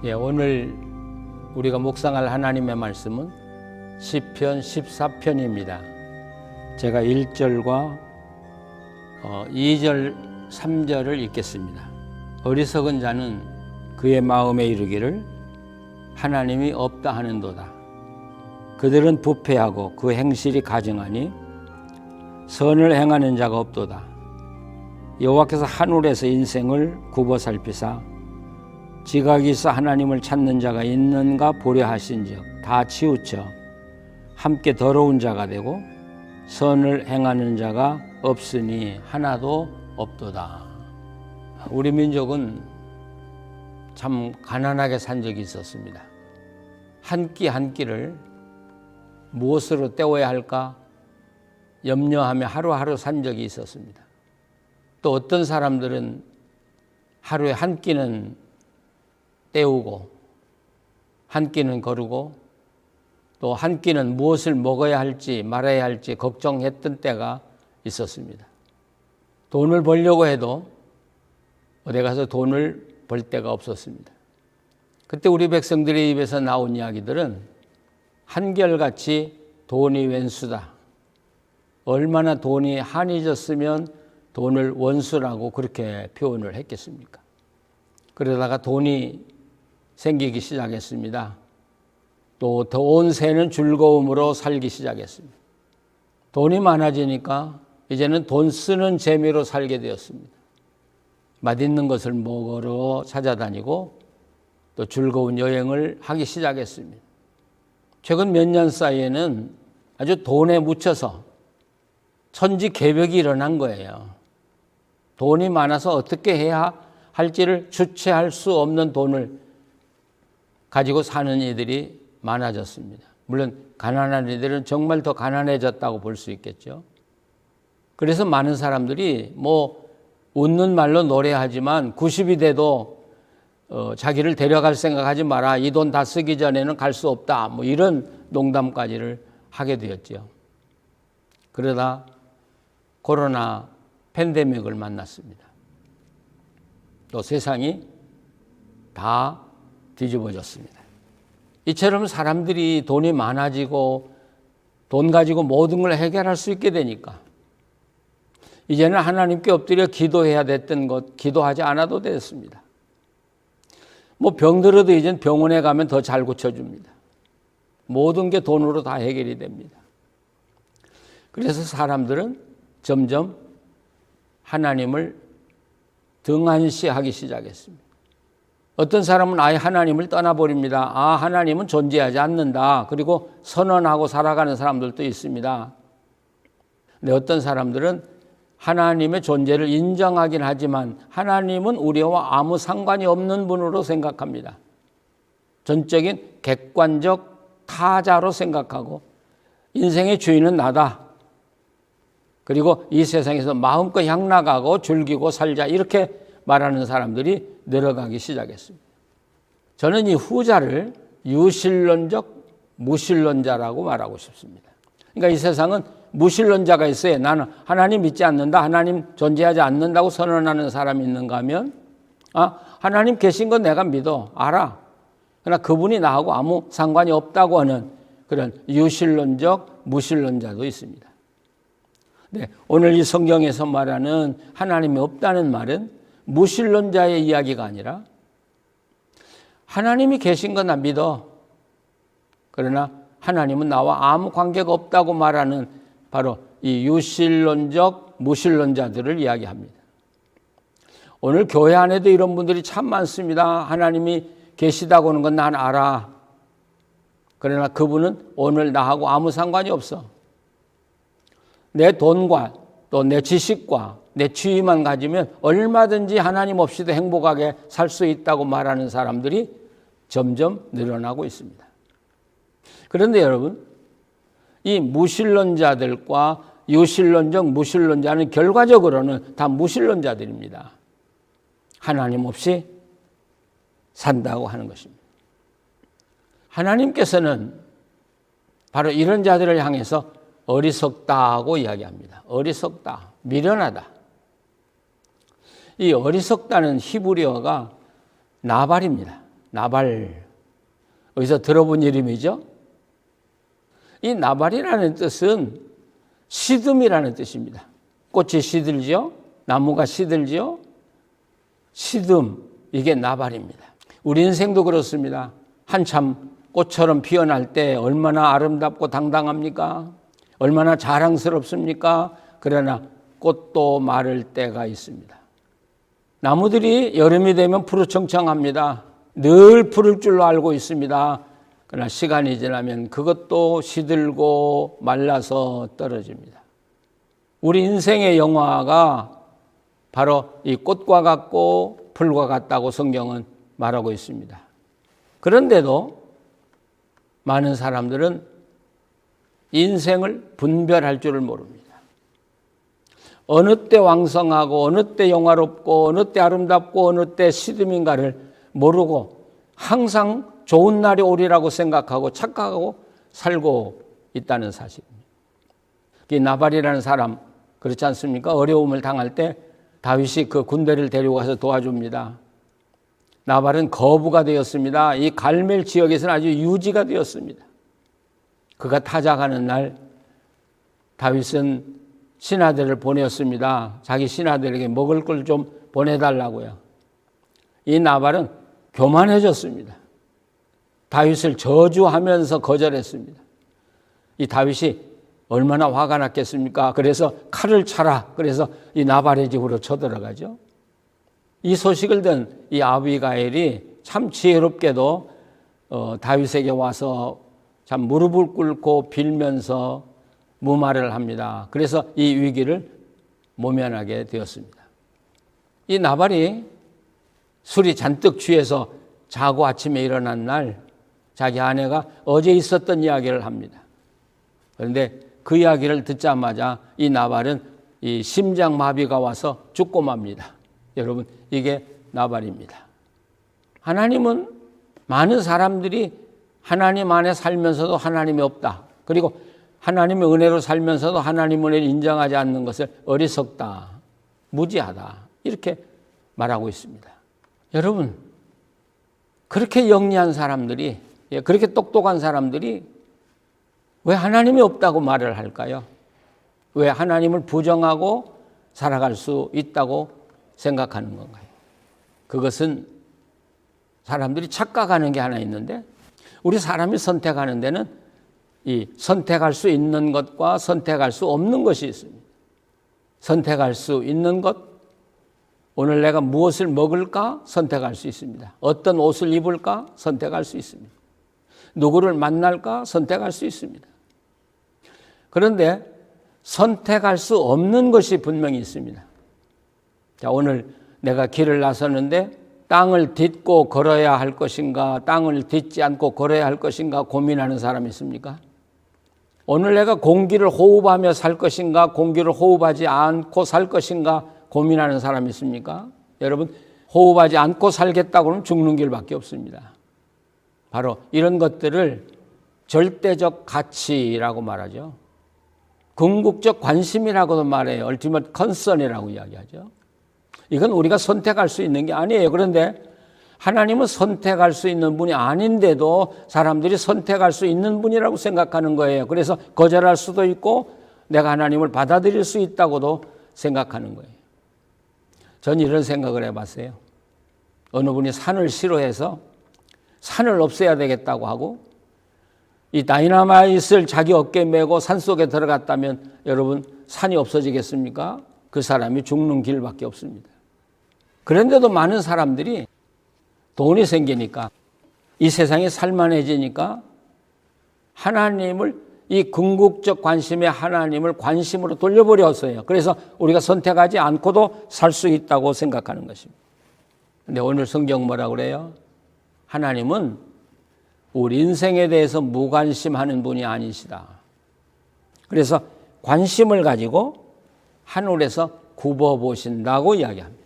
오늘 우리가 묵상할 하나님의 말씀은 시편 14편입니다. 제가 1절과 2절, 3절을 읽겠습니다. 어리석은 자는 그의 마음에 이르기를 하나님이 없다 하는도다. 그들은 부패하고 그 행실이 가증하니 선을 행하는 자가 없도다. 여호와께서 하늘에서 인생을 굽어 살피사 지각이 있어 하나님을 찾는 자가 있는가 보려 하신즉 다 치우쳐 함께 더러운 자가 되고 선을 행하는 자가 없으니 하나도 없도다. 우리 민족은 참 가난하게 산 적이 있었습니다. 한 끼 한 끼를 무엇으로 때워야 할까 염려하며 하루하루 산 적이 있었습니다. 또 어떤 사람들은 하루에 한 끼는 때우고 한 끼는 거르고 또 한 끼는 무엇을 먹어야 할지 말아야 할지 걱정했던 때가 있었습니다. 돈을 벌려고 해도 어디 가서 돈을 벌 데가 없었습니다. 그때 우리 백성들의 입에서 나온 이야기들은 한결같이 돈이 왼수다. 얼마나 돈이 한해졌으면 돈을 원수라고 그렇게 표현을 했겠습니까? 그러다가 돈이 생기기 시작했습니다. 또 더 온 새는 즐거움으로 살기 시작했습니다. 돈이 많아지니까 이제는 돈 쓰는 재미로 살게 되었습니다. 맛있는 것을 먹으러 찾아다니고 또 즐거운 여행을 하기 시작했습니다. 최근 몇 년 사이에는 아주 돈에 묻혀서 천지개벽이 일어난 거예요. 돈이 많아서 어떻게 해야 할지를 주체할 수 없는 돈을 가지고 사는 이들이 많아졌습니다. 물론 가난한 이들은 정말 더 가난해졌다고 볼 수 있겠죠. 그래서 많은 사람들이 웃는 말로 노래하지만 90이 돼도 자기를 데려갈 생각하지 마라. 이 돈 다 쓰기 전에는 갈 수 없다. 이런 농담까지를 하게 되었죠. 그러다 코로나 팬데믹을 만났습니다. 또 세상이 다 뒤집어졌습니다. 이처럼 사람들이 돈이 많아지고 돈 가지고 모든 걸 해결할 수 있게 되니까 이제는 하나님께 엎드려 기도해야 됐던 것 기도하지 않아도 됐습니다. 병들어도 이젠 병원에 가면 더 잘 고쳐줍니다. 모든 게 돈으로 다 해결이 됩니다. 그래서 사람들은 점점 하나님을 등한시하기 시작했습니다. 어떤 사람은 아예 하나님을 떠나버립니다. 하나님은 존재하지 않는다. 그리고 선언하고 살아가는 사람들도 있습니다. 근데 어떤 사람들은 하나님의 존재를 인정하긴 하지만 하나님은 우리와 아무 상관이 없는 분으로 생각합니다. 전적인 객관적 타자로 생각하고 인생의 주인은 나다. 그리고 이 세상에서 마음껏 향락하고 즐기고 살자 이렇게 말하는 사람들이 늘어가기 시작했습니다. 저는 이 후자를 유실론적 무신론자라고 말하고 싶습니다. 그러니까 이 세상은 무신론자가 있어요. 나는 하나님 믿지 않는다. 하나님 존재하지 않는다고 선언하는 사람이 있는가 하면 하나님 계신 건 내가 믿어. 알아. 그러나 그분이 나하고 아무 상관이 없다고 하는 그런 유신론적 무신론자도 있습니다. 네, 오늘 이 성경에서 말하는 하나님이 없다는 말은 무신론자의 이야기가 아니라 하나님이 계신 건 나 믿어. 그러나 하나님은 나와 아무 관계가 없다고 말하는 바로 이 유신론적 무신론자들을 이야기합니다. 오늘 교회 안에도 이런 분들이 참 많습니다. 하나님이 계시다고 하는 건 난 알아. 그러나 그분은 오늘 나하고 아무 상관이 없어. 내 돈과 또 내 지식과 내 지위만 가지면 얼마든지 하나님 없이도 행복하게 살 수 있다고 말하는 사람들이 점점 늘어나고 있습니다. 그런데 여러분, 이 무신론자들과 유신론적 무신론자는 결과적으로는 다 무신론자들입니다. 하나님 없이 산다고 하는 것입니다. 하나님께서는 바로 이런 자들을 향해서 어리석다고 이야기합니다. 어리석다, 미련하다. 이 어리석다는 히브리어가 나발입니다. 나발. 어디서 들어본 이름이죠? 이 나발이라는 뜻은 시듬이라는 뜻입니다. 꽃이 시들죠? 나무가 시들죠? 시듬, 이게 나발입니다. 우리 인생도 그렇습니다. 한참 꽃처럼 피어날 때 얼마나 아름답고 당당합니까? 얼마나 자랑스럽습니까? 그러나 꽃도 마를 때가 있습니다. 나무들이 여름이 되면 푸르청청합니다. 늘 푸를 줄로 알고 있습니다. 그러나 시간이 지나면 그것도 시들고 말라서 떨어집니다. 우리 인생의 영화가 바로 이 꽃과 같고 풀과 같다고 성경은 말하고 있습니다. 그런데도 많은 사람들은 인생을 분별할 줄을 모릅니다. 어느 때 왕성하고 어느 때 영화롭고 어느 때 아름답고 어느 때 시듬인가를 모르고 항상 좋은 날이 오리라고 생각하고 착각하고 살고 있다는 사실입니다. 나발이라는 사람 그렇지 않습니까? 어려움을 당할 때 다윗이 그 군대를 데리고 가서 도와줍니다. 나발은 거부가 되었습니다. 이 갈멜 지역에서는 아주 유지가 되었습니다. 그가 타작하는 날 다윗은 신하들을 보냈습니다. 자기 신하들에게 먹을 걸 좀 보내달라고요. 이 나발은 교만해졌습니다. 다윗을 저주하면서 거절했습니다. 이 다윗이 얼마나 화가 났겠습니까? 그래서 칼을 차라. 그래서 이 나발의 집으로 쳐들어가죠. 이 소식을 든 이 아비가일이 참 지혜롭게도 다윗에게 와서 참 무릎을 꿇고 빌면서 무마를 합니다. 그래서 이 위기를 모면하게 되었습니다. 이 나발이 술이 잔뜩 취해서 자고 아침에 일어난 날 자기 아내가 어제 있었던 이야기를 합니다. 그런데 그 이야기를 듣자마자 이 나발은 이 심장마비가 와서 죽고 맙니다. 여러분, 이게 나발입니다. 하나님은 많은 사람들이 하나님 안에 살면서도 하나님이 없다. 그리고 하나님의 은혜로 살면서도 하나님의 은혜를 인정하지 않는 것을 어리석다, 무지하다 이렇게 말하고 있습니다. 여러분, 그렇게 영리한 사람들이, 그렇게 똑똑한 사람들이 왜 하나님이 없다고 말을 할까요? 왜 하나님을 부정하고 살아갈 수 있다고 생각하는 건가요? 그것은 사람들이 착각하는 게 하나 있는데, 우리 사람이 선택하는 데는 이 선택할 수 있는 것과 선택할 수 없는 것이 있습니다. 선택할 수 있는 것, 오늘 내가 무엇을 먹을까 선택할 수 있습니다. 어떤 옷을 입을까 선택할 수 있습니다. 누구를 만날까 선택할 수 있습니다. 그런데 선택할 수 없는 것이 분명히 있습니다. 자, 오늘 내가 길을 나서는데 땅을 딛고 걸어야 할 것인가, 땅을 딛지 않고 걸어야 할 것인가 고민하는 사람이 있습니까? 오늘 내가 공기를 호흡하며 살 것인가, 공기를 호흡하지 않고 살 것인가 고민하는 사람이 있습니까? 여러분, 호흡하지 않고 살겠다고 하면 죽는 길밖에 없습니다. 바로 이런 것들을 절대적 가치라고 말하죠. 궁극적 관심이라고도 말해요. ultimate concern이라고 이야기하죠. 이건 우리가 선택할 수 있는 게 아니에요. 그런데 하나님은 선택할 수 있는 분이 아닌데도 사람들이 선택할 수 있는 분이라고 생각하는 거예요. 그래서 거절할 수도 있고 내가 하나님을 받아들일 수 있다고도 생각하는 거예요. 전 이런 생각을 해봤어요. 어느 분이 산을 싫어해서 산을 없애야 되겠다고 하고 이 다이너마이트를 자기 어깨에 메고 산속에 들어갔다면 여러분, 산이 없어지겠습니까? 그 사람이 죽는 길밖에 없습니다. 그런데도 많은 사람들이 돈이 생기니까, 이 세상이 살만해지니까 하나님을, 이 궁극적 관심의 하나님을 관심으로 돌려버렸어요. 그래서 우리가 선택하지 않고도 살 수 있다고 생각하는 것입니다. 그런데 오늘 성경 뭐라고 그래요? 하나님은 우리 인생에 대해서 무관심하는 분이 아니시다. 그래서 관심을 가지고 하늘에서 굽어보신다고 이야기합니다.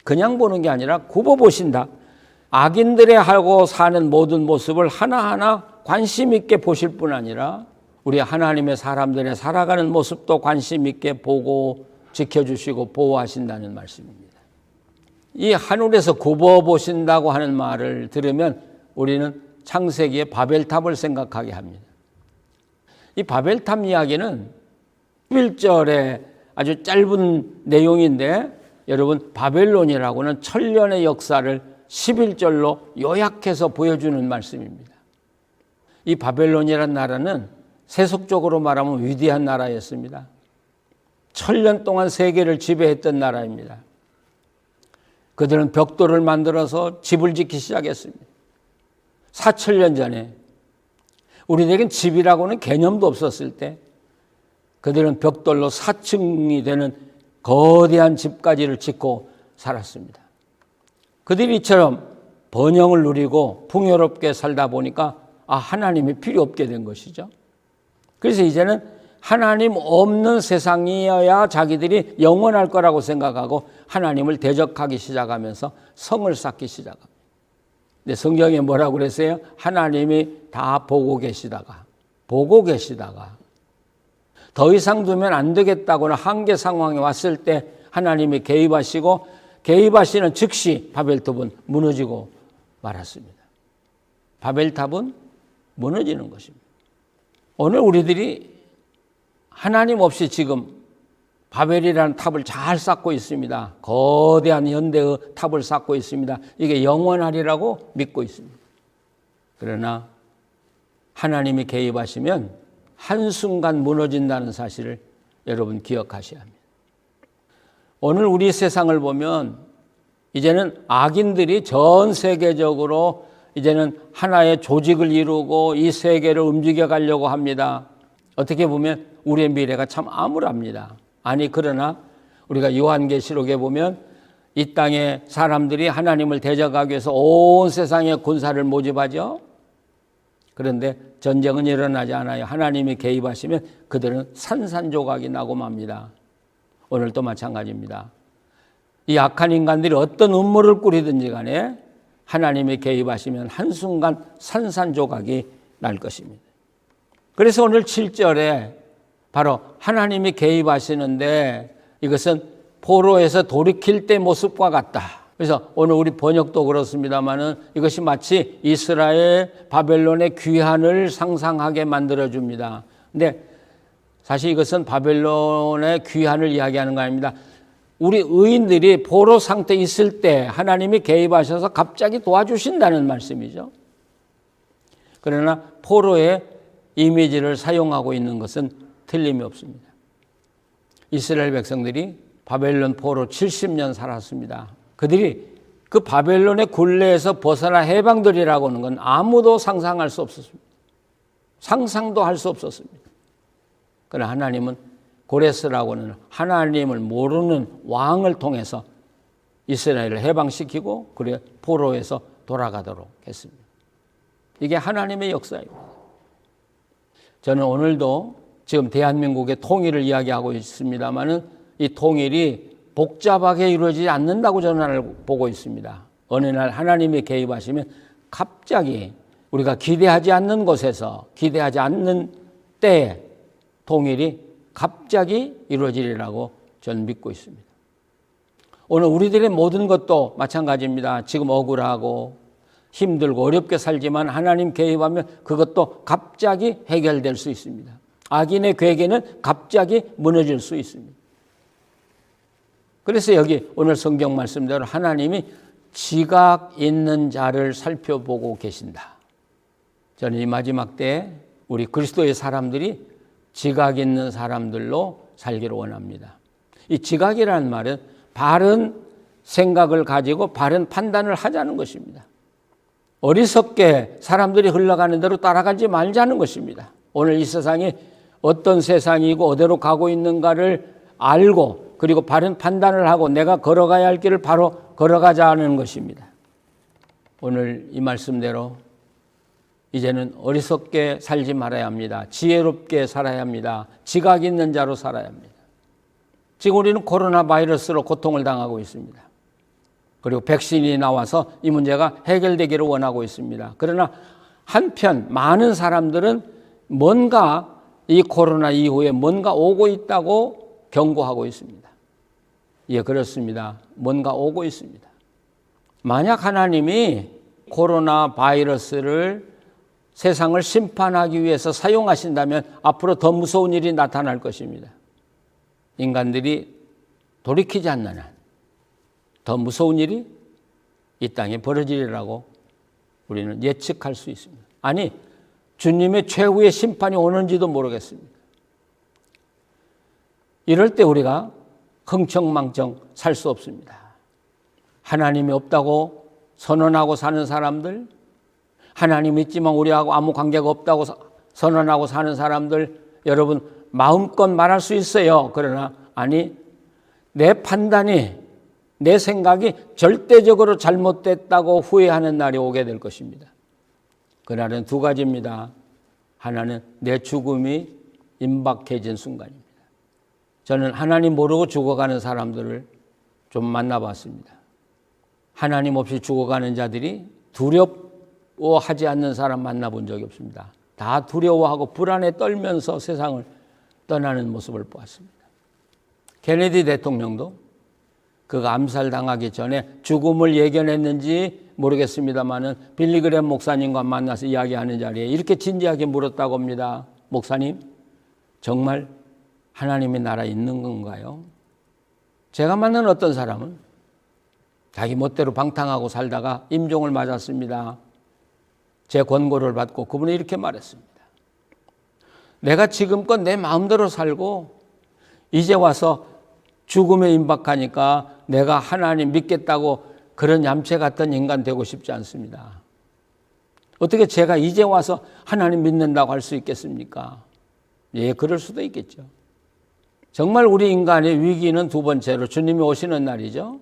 그냥 보는 게 아니라 굽어보신다. 악인들의 하고 사는 모든 모습을 하나하나 관심 있게 보실 뿐 아니라 우리 하나님의 사람들의 살아가는 모습도 관심 있게 보고 지켜주시고 보호하신다는 말씀입니다. 이 하늘에서 굽어보신다고 하는 말을 들으면 우리는 창세기의 바벨탑을 생각하게 합니다. 이 바벨탑 이야기는 11절에 아주 짧은 내용인데 여러분 바벨론이라고는 천년의 역사를 11절로 요약해서 보여주는 말씀입니다. 이 바벨론이라는 나라는 세속적으로 말하면 위대한 나라였습니다. 1000년 동안 세계를 지배했던 나라입니다. 그들은 벽돌을 만들어서 집을 짓기 시작했습니다. 4000년 전에 우리에겐 집이라고는 개념도 없었을 때 그들은 벽돌로 4층이 되는 거대한 집까지를 짓고 살았습니다. 그들이 이처럼 번영을 누리고 풍요롭게 살다 보니까 하나님이 필요 없게 된 것이죠. 그래서 이제는 하나님 없는 세상이어야 자기들이 영원할 거라고 생각하고 하나님을 대적하기 시작하면서 성을 쌓기 시작합니다. 근데 성경에 뭐라고 그랬어요? 하나님이 다 보고 계시다가 더 이상 두면 안 되겠다고는 한계 상황에 왔을 때 하나님이 개입하시고 개입하시는 즉시 바벨탑은 무너지고 말았습니다. 바벨탑은 무너지는 것입니다. 오늘 우리들이 하나님 없이 지금 바벨이라는 탑을 잘 쌓고 있습니다. 거대한 현대의 탑을 쌓고 있습니다. 이게 영원하리라고 믿고 있습니다. 그러나 하나님이 개입하시면 한순간 무너진다는 사실을 여러분 기억하셔야 합니다. 오늘 우리 세상을 보면 이제는 악인들이 전 세계적으로 이제는 하나의 조직을 이루고 이 세계를 움직여 가려고 합니다. 어떻게 보면 우리의 미래가 참 암울합니다. 아니 그러나 우리가 요한계시록에 보면 이 땅에 사람들이 하나님을 대적하기 위해서 온 세상의 군사를 모집하죠. 그런데 전쟁은 일어나지 않아요. 하나님이 개입하시면 그들은 산산조각이 나고 맙니다. 오늘도 마찬가지입니다. 이 악한 인간들이 어떤 음모를 꾸리든지 간에 하나님이 개입하시면 한순간 산산조각이 날 것입니다. 그래서 오늘 7절에 바로 하나님이 개입하시는데 이것은 포로에서 돌이킬 때 모습과 같다. 그래서 오늘 우리 번역도 그렇습니다만은 이것이 마치 이스라엘 바벨론의 귀환을 상상하게 만들어줍니다. 근데 사실 이것은 바벨론의 귀환을 이야기하는 거 아닙니다. 우리 의인들이 포로 상태에 있을 때 하나님이 개입하셔서 갑자기 도와주신다는 말씀이죠. 그러나 포로의 이미지를 사용하고 있는 것은 틀림이 없습니다. 이스라엘 백성들이 바벨론 포로 70년 살았습니다. 그들이 그 바벨론의 굴레에서 벗어나 해방되리라고 하는 건 아무도 상상할 수 없었습니다. 상상도 할 수 없었습니다. 그러나 하나님은 고레스라고 하는 하나님을 모르는 왕을 통해서 이스라엘을 해방시키고 그래 포로에서 돌아가도록 했습니다. 이게 하나님의 역사입니다. 저는 오늘도 지금 대한민국의 통일을 이야기하고 있습니다만은 이 통일이 복잡하게 이루어지지 않는다고 저는 보고 있습니다. 어느 날 하나님이 개입하시면 갑자기 우리가 기대하지 않는 곳에서 기대하지 않는 때에 통일이 갑자기 이루어지리라고 저는 믿고 있습니다. 오늘 우리들의 모든 것도 마찬가지입니다. 지금 억울하고 힘들고 어렵게 살지만 하나님 개입하면 그것도 갑자기 해결될 수 있습니다. 악인의 괴계는 갑자기 무너질 수 있습니다. 그래서 여기 오늘 성경 말씀대로 하나님이 지각 있는 자를 살펴보고 계신다. 저는 이 마지막 때에 우리 그리스도의 사람들이 지각 있는 사람들로 살기를 원합니다. 이 지각이라는 말은 바른 생각을 가지고 바른 판단을 하자는 것입니다. 어리석게 사람들이 흘러가는 대로 따라가지 말자는 것입니다. 오늘 이 세상이 어떤 세상이고 어디로 가고 있는가를 알고 그리고 바른 판단을 하고 내가 걸어가야 할 길을 바로 걸어가자는 것입니다. 오늘 이 말씀대로 이제는 어리석게 살지 말아야 합니다. 지혜롭게 살아야 합니다. 지각 있는 자로 살아야 합니다. 지금 우리는 코로나 바이러스로 고통을 당하고 있습니다. 그리고 백신이 나와서 이 문제가 해결되기를 원하고 있습니다. 그러나 한편 많은 사람들은 뭔가 이 코로나 이후에 뭔가 오고 있다고 경고하고 있습니다. 예, 그렇습니다. 뭔가 오고 있습니다. 만약 하나님이 코로나 바이러스를 세상을 심판하기 위해서 사용하신다면 앞으로 더 무서운 일이 나타날 것입니다. 인간들이 돌이키지 않는 한 더 무서운 일이 이 땅에 벌어지리라고 우리는 예측할 수 있습니다. 아니, 주님의 최후의 심판이 오는지도 모르겠습니다. 이럴 때 우리가 흥청망청 살 수 없습니다. 하나님이 없다고 선언하고 사는 사람들, 하나님 있지만 우리하고 아무 관계가 없다고 선언하고 사는 사람들, 여러분 마음껏 말할 수 있어요. 그러나 아니, 내 판단이, 내 생각이 절대적으로 잘못됐다고 후회하는 날이 오게 될 것입니다. 그날은 두 가지입니다. 하나는 내 죽음이 임박해진 순간입니다. 저는 하나님 모르고 죽어가는 사람들을 좀 만나봤습니다. 하나님 없이 죽어가는 자들이 두려워하지 않는 사람 만나본 적이 없습니다. 다 두려워하고 불안에 떨면서 세상을 떠나는 모습을 보았습니다. 케네디 대통령도 그가 암살당하기 전에 죽음을 예견했는지 모르겠습니다만은 빌리그램 목사님과 만나서 이야기하는 자리에 이렇게 진지하게 물었다고 합니다. 목사님, 정말 하나님의 나라 있는 건가요? 제가 만난 어떤 사람은 자기 멋대로 방탕하고 살다가 임종을 맞았습니다. 제 권고를 받고 그분이 이렇게 말했습니다. 내가 지금껏 내 마음대로 살고 이제 와서 죽음에 임박하니까 내가 하나님 믿겠다고 그런 얌체 같은 인간 되고 싶지 않습니다. 어떻게 제가 이제 와서 하나님 믿는다고 할 수 있겠습니까? 예, 그럴 수도 있겠죠. 정말 우리 인간의 위기는 두 번째로 주님이 오시는 날이죠.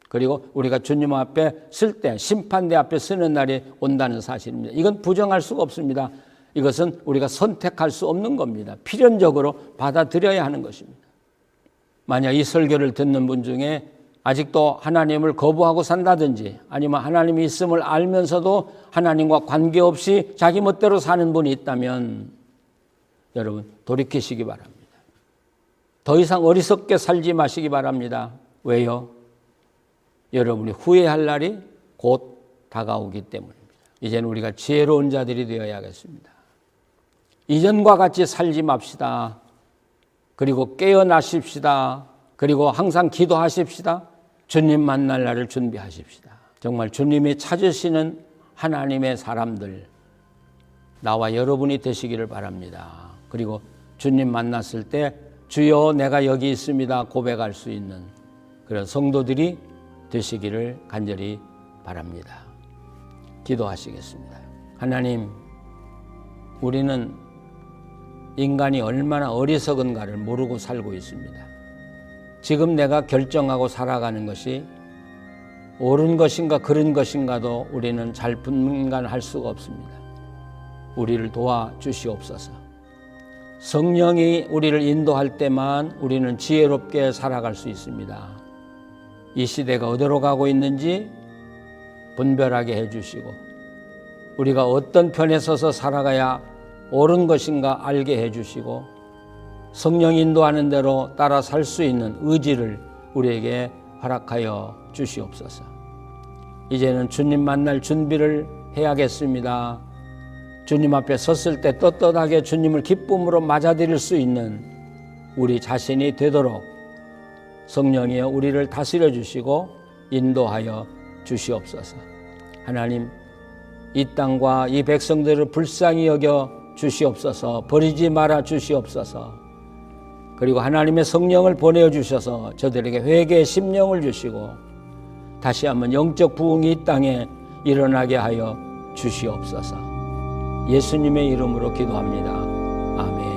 그리고 우리가 주님 앞에 쓸 때, 심판대 앞에 서는 날이 온다는 사실입니다. 이건 부정할 수가 없습니다. 이것은 우리가 선택할 수 없는 겁니다. 필연적으로 받아들여야 하는 것입니다. 만약 이 설교를 듣는 분 중에 아직도 하나님을 거부하고 산다든지 아니면 하나님이 있음을 알면서도 하나님과 관계없이 자기 멋대로 사는 분이 있다면 여러분 돌이키시기 바랍니다. 더 이상 어리석게 살지 마시기 바랍니다. 왜요? 여러분이 후회할 날이 곧 다가오기 때문입니다. 이제는 우리가 지혜로운 자들이 되어야겠습니다. 이전과 같이 살지 맙시다. 그리고 깨어나십시다. 그리고 항상 기도하십시다. 주님 만날 날을 준비하십시다. 정말 주님이 찾으시는 하나님의 사람들, 나와 여러분이 되시기를 바랍니다. 그리고 주님 만났을 때 주여 내가 여기 있습니다 고백할 수 있는 그런 성도들이 되시기를 간절히 바랍니다. 기도하시겠습니다. 하나님, 우리는 인간이 얼마나 어리석은가를 모르고 살고 있습니다. 지금 내가 결정하고 살아가는 것이 옳은 것인가 그른 것인가도 우리는 잘 분간할 수가 없습니다. 우리를 도와주시옵소서. 성령이 우리를 인도할 때만 우리는 지혜롭게 살아갈 수 있습니다. 이 시대가 어디로 가고 있는지 분별하게 해주시고 우리가 어떤 편에 서서 살아가야 옳은 것인가 알게 해주시고 성령 인도하는 대로 따라 살 수 있는 의지를 우리에게 허락하여 주시옵소서. 이제는 주님 만날 준비를 해야겠습니다. 주님 앞에 섰을 때 떳떳하게 주님을 기쁨으로 맞아들일 수 있는 우리 자신이 되도록 성령이여 우리를 다스려 주시고 인도하여 주시옵소서. 하나님, 이 땅과 이 백성들을 불쌍히 여겨 주시옵소서. 버리지 말아 주시옵소서. 그리고 하나님의 성령을 보내주셔서 저들에게 회개의 심령을 주시고 다시 한번 영적 부흥이 이 땅에 일어나게 하여 주시옵소서. 예수님의 이름으로 기도합니다. 아멘.